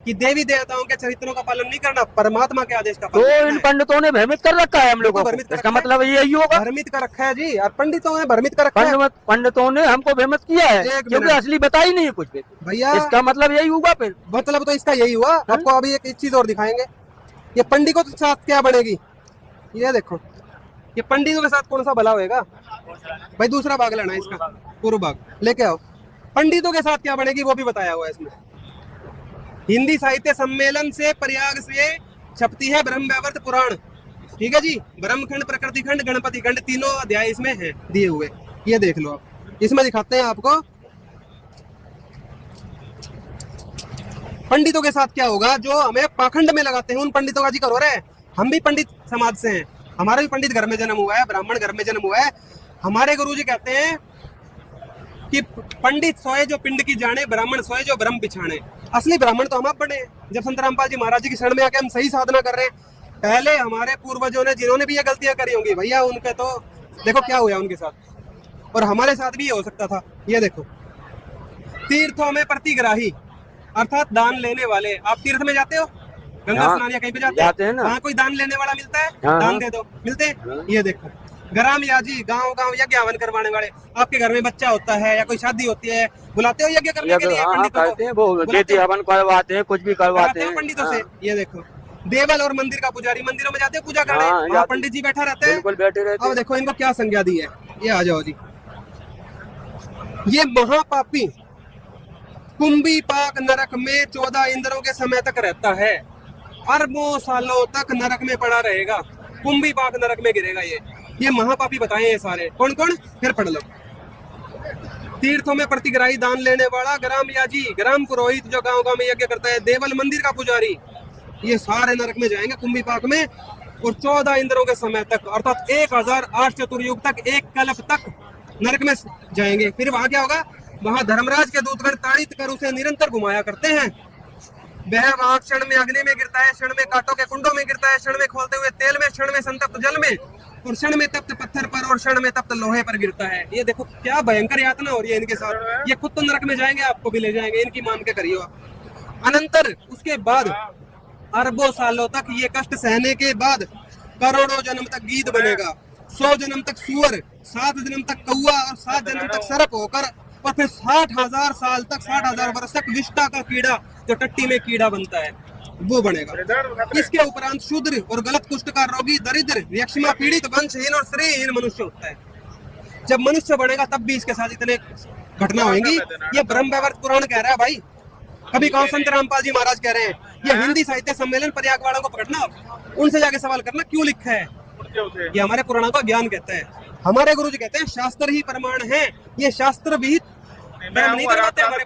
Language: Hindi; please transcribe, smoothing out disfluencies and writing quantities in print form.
कि देवी देवताओं के चरित्रों का पालन नहीं करना, परमात्मा के आदेश का तो पालन इन करना है। पंडितों ने भ्रमित कर रखा है हम लोगों भ्रमित को, कर इसका रखा है। मतलब यही होगा। भ्रमित कर रखा है जी, और पंडितों ने भ्रमित कर रखा है। पंडितों ने हमको भ्रमित किया है, एक क्योंकि मिनट असली बता ही नहीं है कुछ भी। भैया, इसका मतलब यही हुआ फिर। मतलब तो इसका यही हुआ। आपको अभी एक चीज और दिखाएंगे, ये पंडितों के साथ क्या बनेगी। ये देखो, ये पंडितों के साथ कौन सा भला होएगा भाई। दूसरा भाग लेना है इसका, पूर्व भाग लेके आओ। पंडितों के साथ क्या बनेगी वो भी बताया हुआ है इसमें। हिंदी साहित्य सम्मेलन से प्रयाग से छपती है ब्रह्म वैवर्त पुराण, ठीक है जी। ब्रह्मखंड, प्रकृति खंड, गणपति खंड, तीनों अध्याय इसमें हैं दिए हुए। ये देख लो आप, इसमें दिखाते हैं आपको पंडितों के साथ क्या होगा जो हमें पाखंड में लगाते हैं। उन पंडितों का जिक्र हो रहा है। हम भी पंडित समाज से हैं, हमारा भी पंडित घर में जन्म हुआ है, ब्राह्मण घर में जन्म हुआ है। हमारे गुरुजी कहते हैं कि पंडित सोए जो पिंड की जाने, ब्राह्मण सोए जो ब्रह्म बिछाने। असली ब्राह्मण तो हम आप बने हैं, जब संत रामपाल जी महाराज जी की शरण में आके हम सही साधना कर रहे हैं। पहले हमारे पूर्वजों ने, जिन्होंने भी ये गलतियां करी होंगी भैया, उनके तो देखो क्या हुआ उनके साथ, और हमारे साथ भी ये हो सकता था। ये देखो, तीर्थों में प्रतिग्राही अर्थात दान लेने वाले। आप तीर्थ में जाते हो, गंगा स्नान या कहीं पे जाते हैं ना, वहाँ कोई दान लेने वाला मिलता है, दान दे दो, मिलते हैं। ये देखो, ग्राम याजी, गांव गांव यज्ञ हवन करवाने वाले। आपके घर में बच्चा होता है या कोई शादी होती है, बुलाते हो यज्ञ करने के लिए पंडितों को, हवन करवाते हैं, कुछ भी करवाते हैं पंडितों से। ये देखो, देवल और मंदिर का पुजारी, मंदिरों में जाते हो पूजा करने, वहाँ पंडित जी बैठा रहते हैं, बिल्कुल बैठे रहते हैं। अब देखो इनको क्या संज्ञा दी है। ये आ जाओ जी, ये महापापी कुंभी पाक नरक में 14 इंद्रों के समय तक रहता है। अरबों सालों तक नरक में पड़ा रहेगा, कुंभी पाक नरक में गिरेगा। ये महापापी बताए ये सारे। कौन कौन, फिर पढ़ लो। तीर्थों में प्रतिग्राही, दान लेने वाला, ग्राम याजी, ग्राम पुरोहित जो गांव गांव में यज्ञ करता है, देवल मंदिर का पुजारी, ये सारे नरक में जाएंगे कुंभी पाक में। और 14 इंद्रों के समय तक, अर्थात 1008 चतुर्युग तक, एक कल्प तक नरक में जाएंगे। फिर वहां क्या होगा, वहां धर्मराज के दूतगण ताड़ित कर उसे निरंतर घुमाया करते हैं। वह वहां क्षण में अग्नि में गिरता है, क्षण में कांटों के कुंडों में गिरता है, क्षण में खोलते हुए तेल में, क्षण में संतप्त जल में, और क्षण में तप्त पत्थर पर, और क्षण में तप्त लोहे पर गिरता है। ये देखो क्या भयंकर यातना हो रही है इनके साथ। ये खुद तो नरक में जाएंगे, आपको भी ले जाएंगे, इनकी मान के करियो आप। अनंतर उसके बाद अरबों सालों तक ये कष्ट सहने के बाद करोड़ों जन्म तक गीद बनेगा, 100 जन्म तक सुअर, 7 जन्म तक कौआ, और 7 जन्म तक सर्प होकर, और फिर 60,000 साल तक, 60,000 वर्ष तक विष्टा का कीड़ा, जो टट्टी में कीड़ा बनता है, वो बनेगा। इसके उपरांत शूद्र और गलत कुष्ठ का रोगी, दरिद्र, यक्षमा पीड़ित, वंशहीन और श्रेयहीन मनुष्य होता है। जब मनुष्य बनेगा तब भी इसके साथ इतने घटना होंगी। ये ब्रह्म वैवर्त पुराण कह रहा है भाई, कभी कहो संत रामपाल जी महाराज कह रहे हैं। ये हिंदी साहित्य सम्मेलन प्रयाग वालों को पकड़ना, उनसे जाके सवाल करना क्यों लिखा है। ये हमारे पुराणों का ज्ञान कहता है। हमारे गुरु जी कहते हैं शास्त्र ही प्रमाण है, ये शास्त्र भी नहीं करवाते हमारे